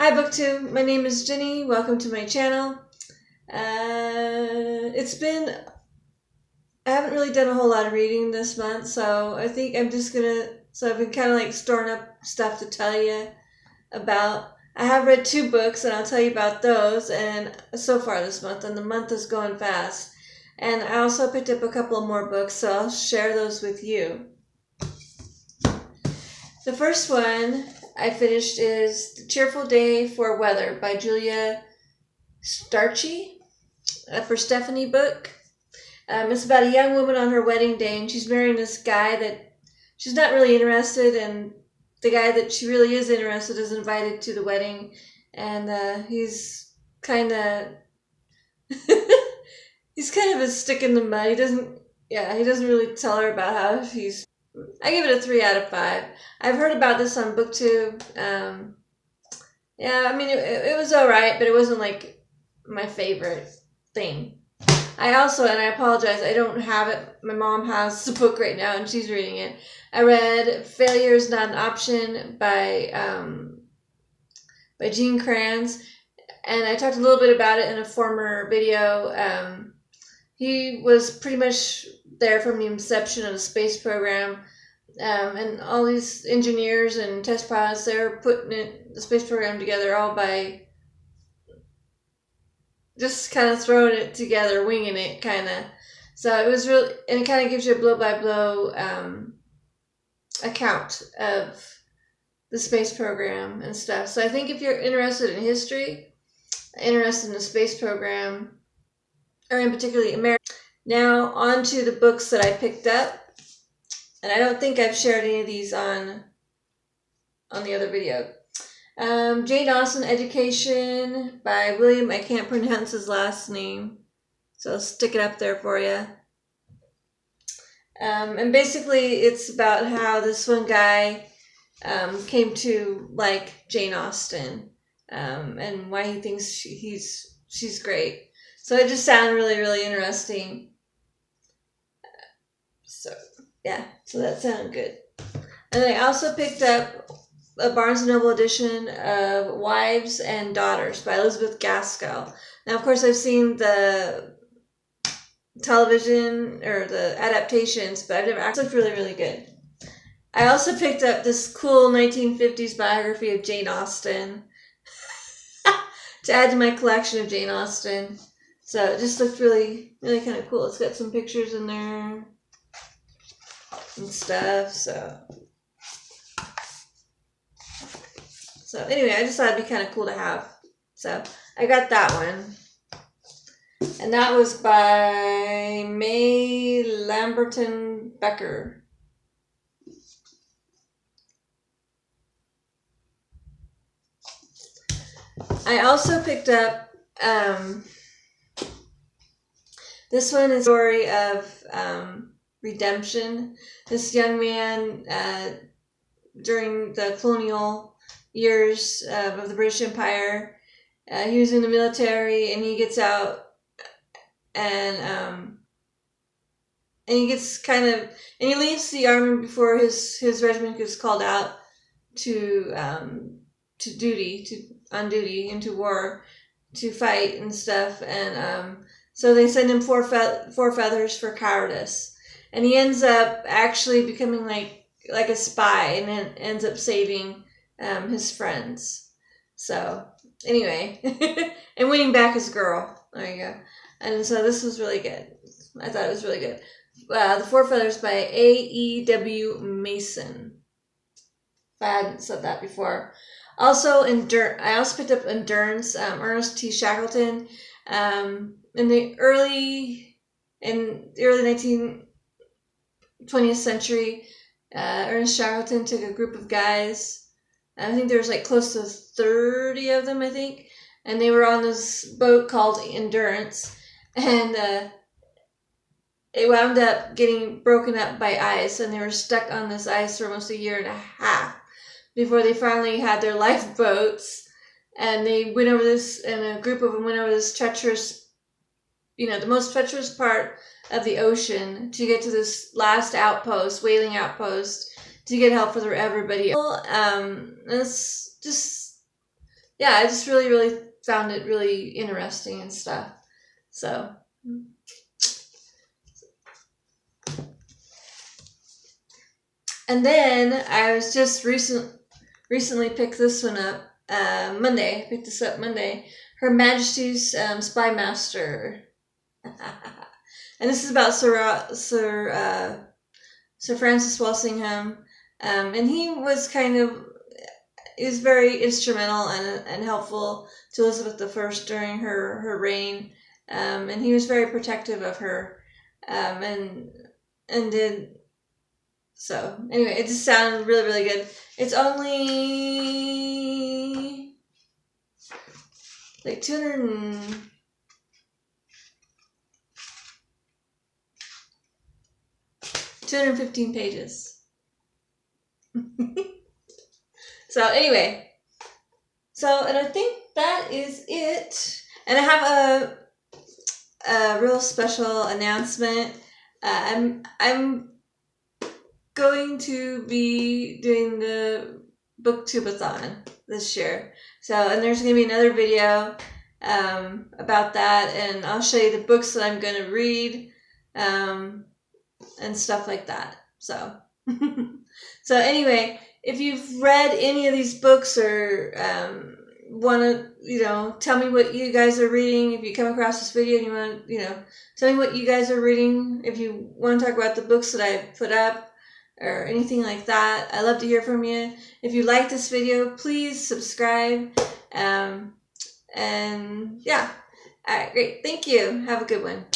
Hi BookTube, my name is Ginny. Welcome to my channel. I haven't really done a whole lot of reading this month, so I think I'm just gonna, I've been kind of like storing up stuff to tell you about. I have read 2 books and I'll tell you about those, and so far this month, and the month is going fast. And I also picked up a couple more books, so I'll share those with you. The first one I finished is The Cheerful Day for Weather by Julia Starchy for Stephanie book. It's about a young woman on her wedding day, and she's marrying this guy that she's not really interested in, and the guy that she really is interested is invited to the wedding, and he's kind of he's kind of a stick in the mud. He doesn't really tell her about how he's. I give it a 3 out of 5. I've heard about this on BookTube. Yeah, I mean, it was alright, but it wasn't like my favorite thing. I apologize, I don't have it. My mom has the book right now and she's reading it. I read Failure is Not an Option by Gene Kranz, and I talked a little bit about it in a former video. He was pretty much there from the inception of the space program, and all these engineers and test pilots, they were putting the space program together all by just kind of throwing it together, winging it, kind of. So it was really, and it kind of gives you a blow-by-blow account of the space program and stuff. So I think if you're interested in history, interested in the space program, or in particularly America. Now on to the books that I picked up, and I don't think I've shared any of these on the other video. Jane Austen, Education by William, I can't pronounce his last name, so I'll stick it up there for you. And basically it's about how this one guy came to like Jane Austen, and why he thinks she's great. So it just sounded really, really interesting. So yeah, so that sounded good. And then I also picked up a Barnes & Noble edition of Wives and Daughters by Elizabeth Gaskell. Now, of course, I've seen the television or the adaptations, but I've never actually looked really, really good. I also picked up this cool 1950s biography of Jane Austen to add to my collection of Jane Austen. So it just looked really, really kind of cool. It's got some pictures in there and stuff. So anyway, I just thought it'd be kind of cool to have. So I got that one. And that was by May Lamberton Becker. I also picked up this one is a story of redemption. This young man during the colonial years of the British Empire, he was in the military, and he gets out, and he gets and he leaves the army before his regiment gets called out on duty into war to fight and stuff, and so they send him 4 feathers for cowardice, and he ends up actually becoming like a spy, and then ends up saving his friends. So anyway, and winning back his girl. There you go. And so this was really good. I thought it was really good. The 4 Feathers by A.E.W. Mason. If I hadn't said that before. Also, I also picked up Endurance, Ernest T. Shackleton. In the early 20th century, Ernest Shackleton took a group of guys. I think there was like close to 30 of them, I think. And they were on this boat called Endurance. And it wound up getting broken up by ice. And they were stuck on this ice for almost a year and a half before they finally had their lifeboats. And they went over this, and a group of them went over this treacherous, the most treacherous part of the ocean to get to this last outpost, whaling outpost, to get help for everybody. It's just yeah, I just really, really found it really interesting and stuff. So, and then I was just recently picked this one up. Monday. I picked this up Monday. Her Majesty's Spy Master. And this is about Sir Francis Walsingham. And he was very instrumental and helpful to Elizabeth I during her reign. And he was very protective of her. And did so. Anyway, it just sounded really, really good. It's only like 215 pages. So anyway, and I think that is it. And I have a real special announcement. I'm going to be doing the booktubeathon this year. So, and there's going to be another video about that, and I'll show you the books that I'm going to read and stuff like that. So, so anyway, if you've read any of these books or want to, tell me what you guys are reading, if you come across this video and you want to, tell me what you guys are reading, if you want to talk about the books that I put up, or anything like that. I love to hear from you. If you like this video, please subscribe. And yeah. All right, great. Thank you. Have a good one.